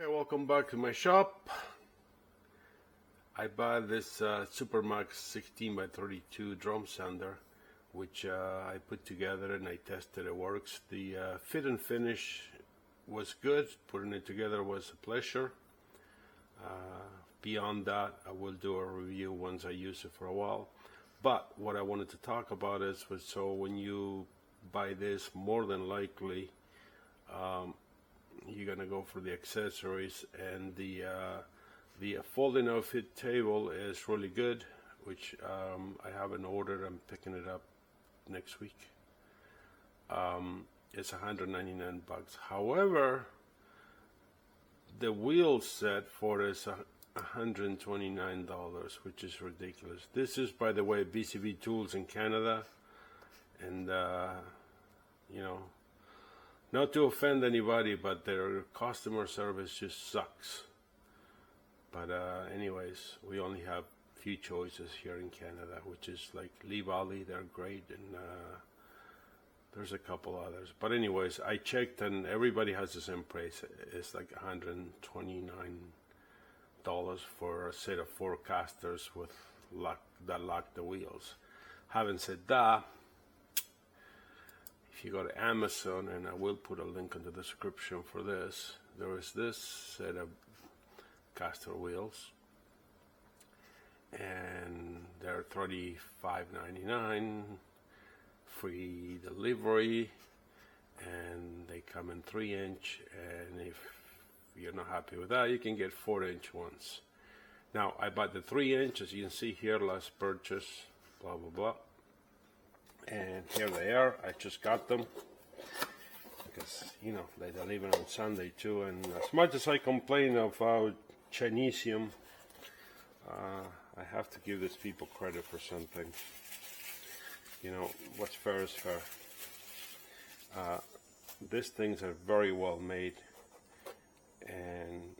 Hey, welcome back to my shop. I bought this Supermax 16 by 32 drum sander, which I put together and I tested it works. The fit and finish was good. Putting it together was a pleasure. Beyond that, I will do a review once I use it for a while. But what I wanted to talk about was so when you buy this, more than likely you're gonna go for the accessories, and the folding outfit table is really good, which I haven't ordered. I'm picking it up next week. It's $199. However, the wheel set for it is $129, which is ridiculous. This is, by the way, BCB Tools in Canada, and you know, not to offend anybody, but their customer service just sucks. But anyways, we only have few choices here in Canada, which is like Lee Valley, they're great, and there's a couple others. But anyways, I checked and everybody has the same price. It's like $129 for a set of 4 casters with that lock the wheels. Having said that, if you go to Amazon, and I will put a link in the description for this, there is this set of caster wheels, and they're $35.99, free delivery, and they come in 3-inch, and if you're not happy with that, you can get 4-inch ones. Now, I bought the 3-inch, as you can see here, last purchase, blah blah blah. And here they are. I just got them because, you know, they deliver on Sunday too. And as much as I complain about Chinesium, I have to give these people credit for something. You know, what's fair is fair. These things are very well made. And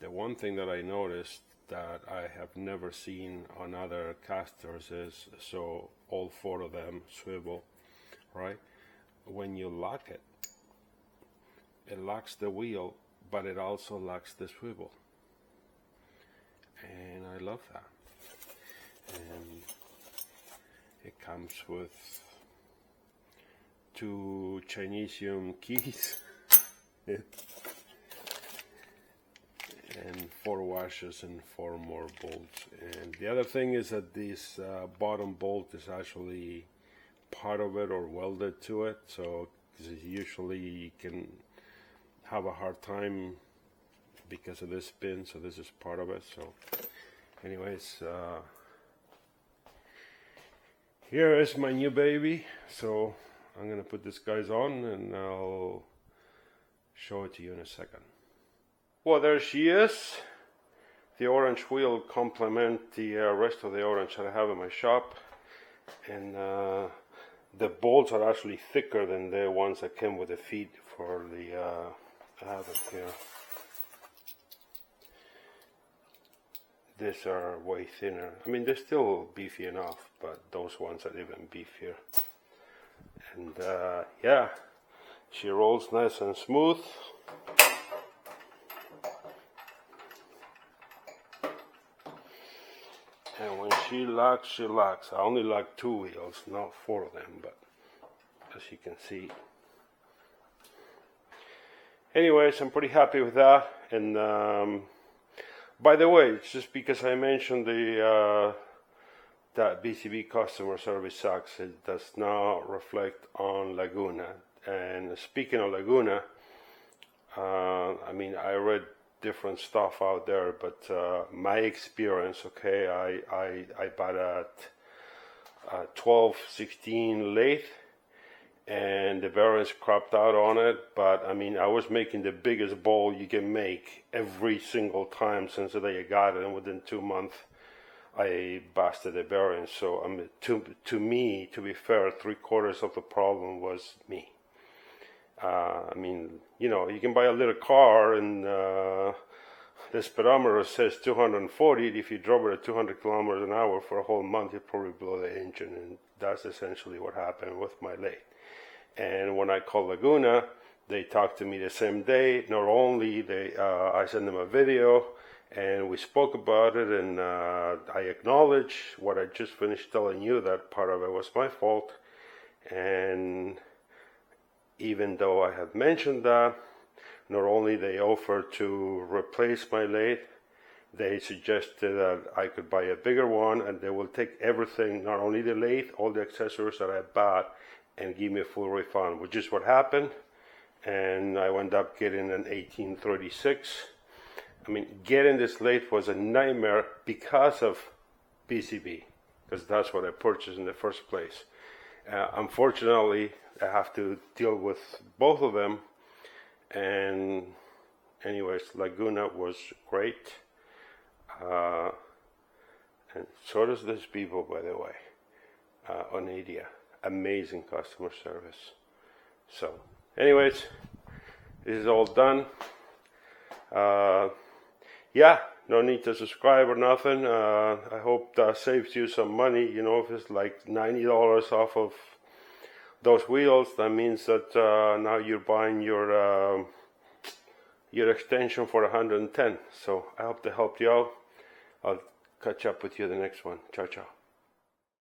the one thing that I noticed that I have never seen on other casters is, so all 4 of them swivel, right? When you lock it, it locks the wheel, but it also locks the swivel. And I love that. And it comes with 2 Chinesium keys. And 4 washers and 4 more bolts. And the other thing is that this bottom bolt is actually part of it or welded to it, so usually you can have a hard time because of this pin, so this is part of it. So anyways, here is my new baby. So I'm gonna put this guys on and I'll show it to you in a second. Well, there she is. The orange wheel complement the rest of the orange that I have in my shop, and the bolts are actually thicker than the ones that came with the feet for the I have them here. These are way thinner. I mean, they're still beefy enough, but those ones are even beefier. And yeah, she rolls nice and smooth. And when she locks, she locks. I only lock 2 wheels, not 4 of them, but as you can see. Anyways, I'm pretty happy with that. And by the way, it's just because I mentioned the that BCB customer service sucks, it does not reflect on Laguna. And speaking of Laguna, I mean, I read different stuff out there, but my experience, okay, I bought a 12-16 lathe, and the bearings cropped out on it, but I mean, I was making the biggest bowl you can make every single time since the day I got it, and within 2 months I busted the bearings. So I mean, to me, to be fair, 3/4 of the problem was me. I mean, you know, you can buy a little car and the speedometer says 240. If you drove it at 200 kilometers an hour for a whole month, you'd probably blow the engine, and that's essentially what happened with my lathe. And when I called Laguna, They talked to me the same day. Not only I sent them a video and we spoke about it, and I acknowledge what I just finished telling you, that part of it was my fault. And even though I have mentioned that, not only they offered to replace my lathe, they suggested that I could buy a bigger one, and they will take everything, not only the lathe, all the accessories that I bought, and give me a full refund, which is what happened. And I wound up getting an 1836. I mean, getting this lathe was a nightmare because of PCB, because that's what I purchased in the first place. Unfortunately, I have to deal with both of them. And anyways, Laguna was great. And so does this people, by the way, on India. Amazing customer service. So, anyways, this is all done. Yeah, no need to subscribe or nothing. I hope that saves you some money. You know, if it's like $90 off of those wheels, that means that now you're buying your extension for 110. So I hope to help you out. I'll catch up with you the next one. Ciao, ciao.